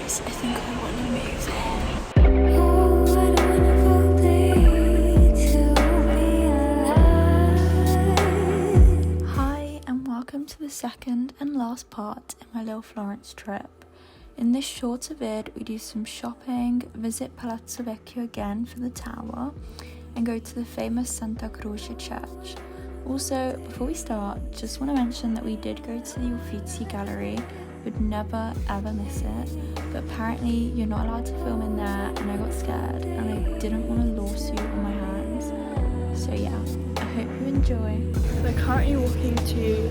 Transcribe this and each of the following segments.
guys, I think I want to move in. Hi, and welcome to the second and last part in my little Florence trip. In this shorter vid, we do some shopping, visit Palazzo Vecchio again for the tower, and go to the famous Santa Croce church. Also, before we start, just want to mention that we did go to the Uffizi gallery. Would never ever miss it, but apparently you're not allowed to film in there, and I got scared and I didn't want a lawsuit on my hands. So yeah, I hope you enjoy. We're currently walking to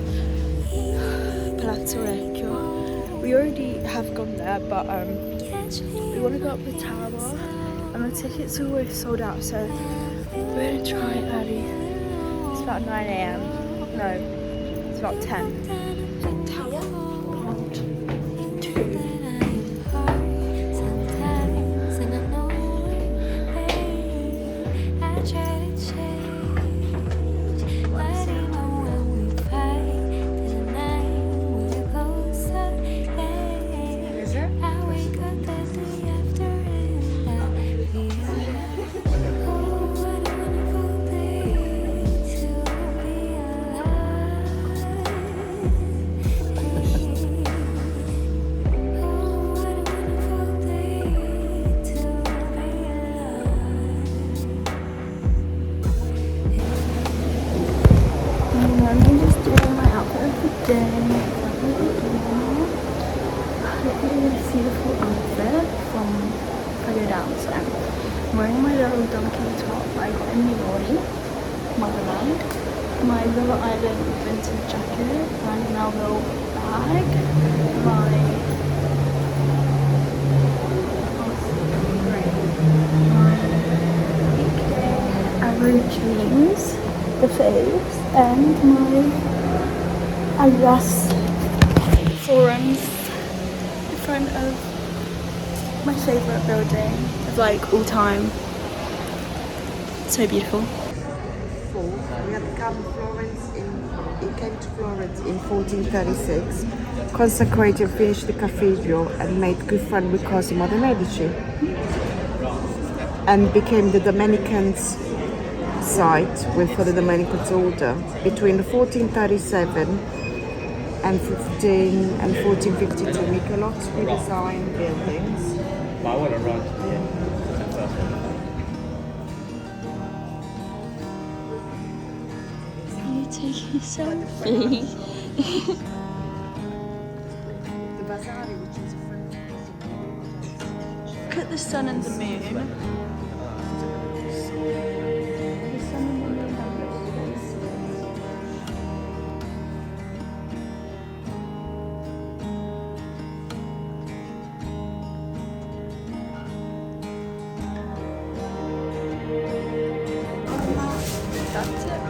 Palazzo Vecchio. We already have gone there, but we want to go up the tower, and the tickets are always sold out, so we're gonna try early. It's about 9 AM. No, it's about 10. Tower part 2. I'm just doing my outfit of the day. Hopefully you're gonna see the full outfit from further down. So I'm wearing my little donkey top I got in New York, Motherland, my River Island vintage jacket, my Melville bag, my average jeans, the faves, and my Adidas forums in front of my favourite building of like all time. So beautiful. We had come he came to Florence in 1436, consecrated, finished the cathedral, and made good friend with Cosimo de' Medici, and became the Dominicans site for the Dominican order between 1437 and 1452. We got lots of redesigned buildings. I want to run. You taking a selfie? The Vasari, which is a friend Look at the sun and the moon. The sun and the moon are That's it.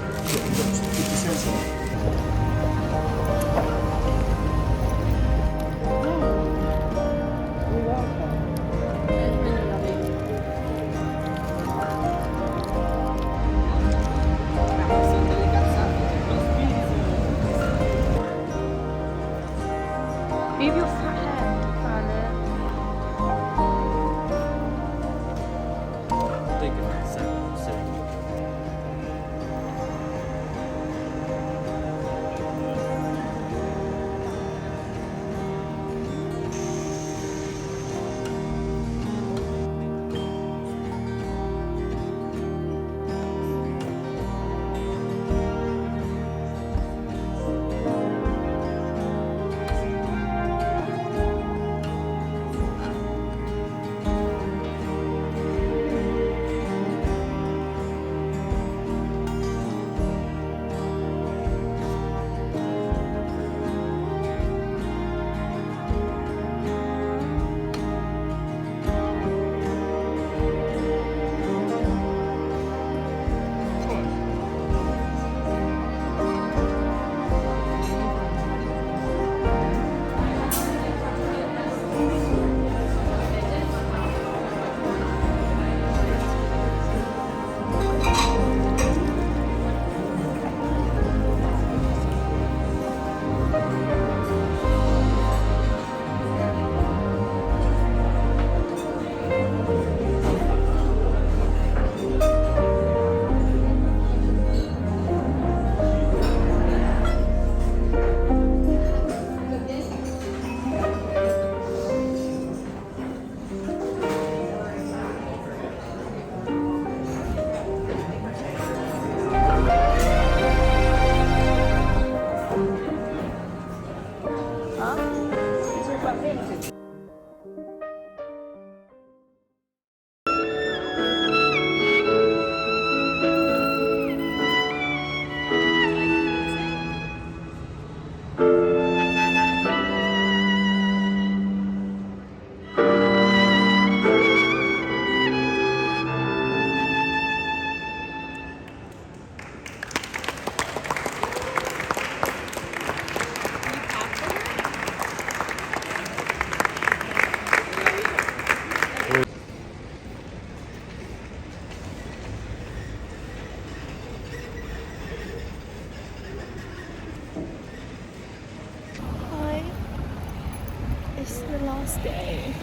last day.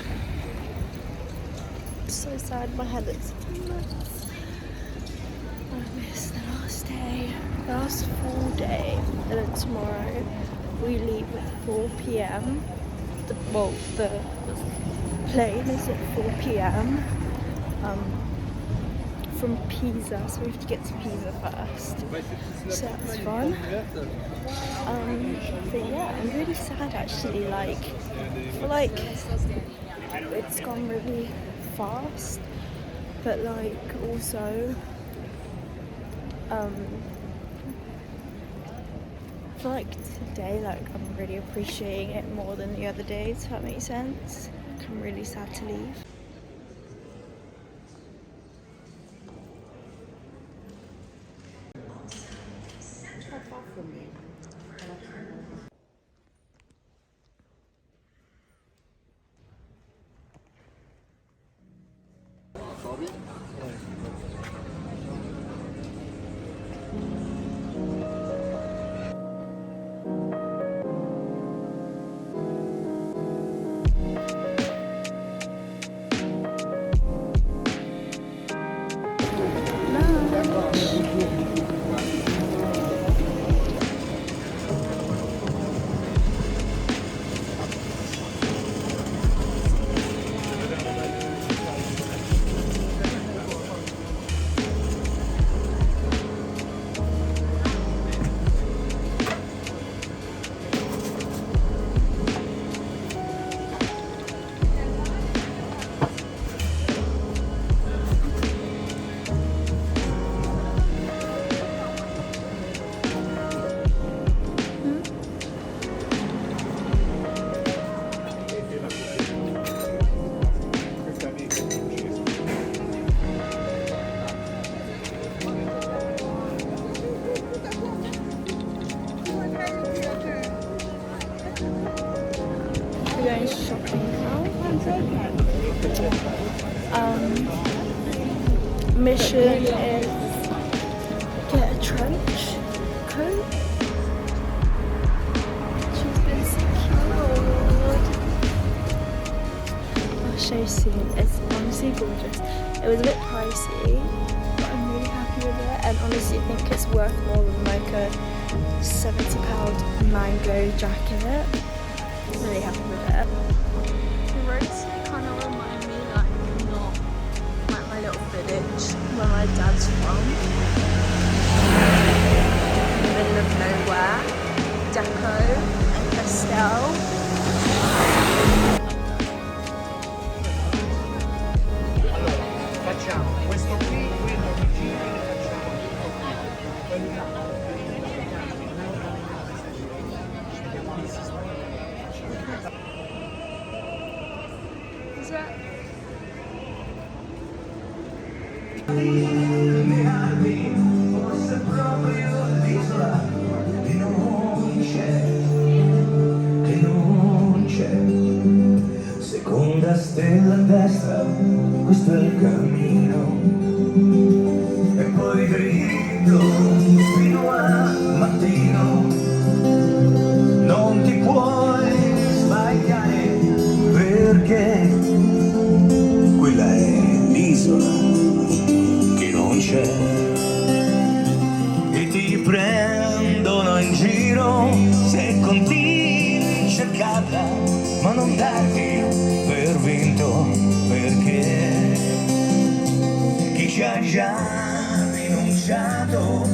I'm so sad, my head is nuts. I missed the last day, the last full day, and then tomorrow we leave at 4 p.m. The plane is at 4 p.m. From Pisa, so we have to get to Pisa first. So that's fun. But yeah, I'm really sad actually. Like, I feel like it's gone really fast, but like also, I feel like today, like I'm really appreciating it more than the other days. If that makes sense. Like, I'm really sad to leave. We're going shopping now. Mission is get a trench coat. She's been secured. I'll show you soon. It's honestly gorgeous. It was a bit pricey, but I'm really happy with it. And honestly, I think it's worth more than like a £70 mango jacket. I'm really happy with it. The roads kind of remind me not like my little village where my dad's from. In the middle of nowhere. Deco and Pastel. Facciamo questo qui, quello vicino, Is that? Seconda stella a destra, questo è il cammino, e poi dritto fino al mattino. Non ti puoi sbagliare perché quella è l'isola che non c'è, e ti prendono in giro se continui a cercarla, ma non darti per vinto, perché chi ci ha già rinunciato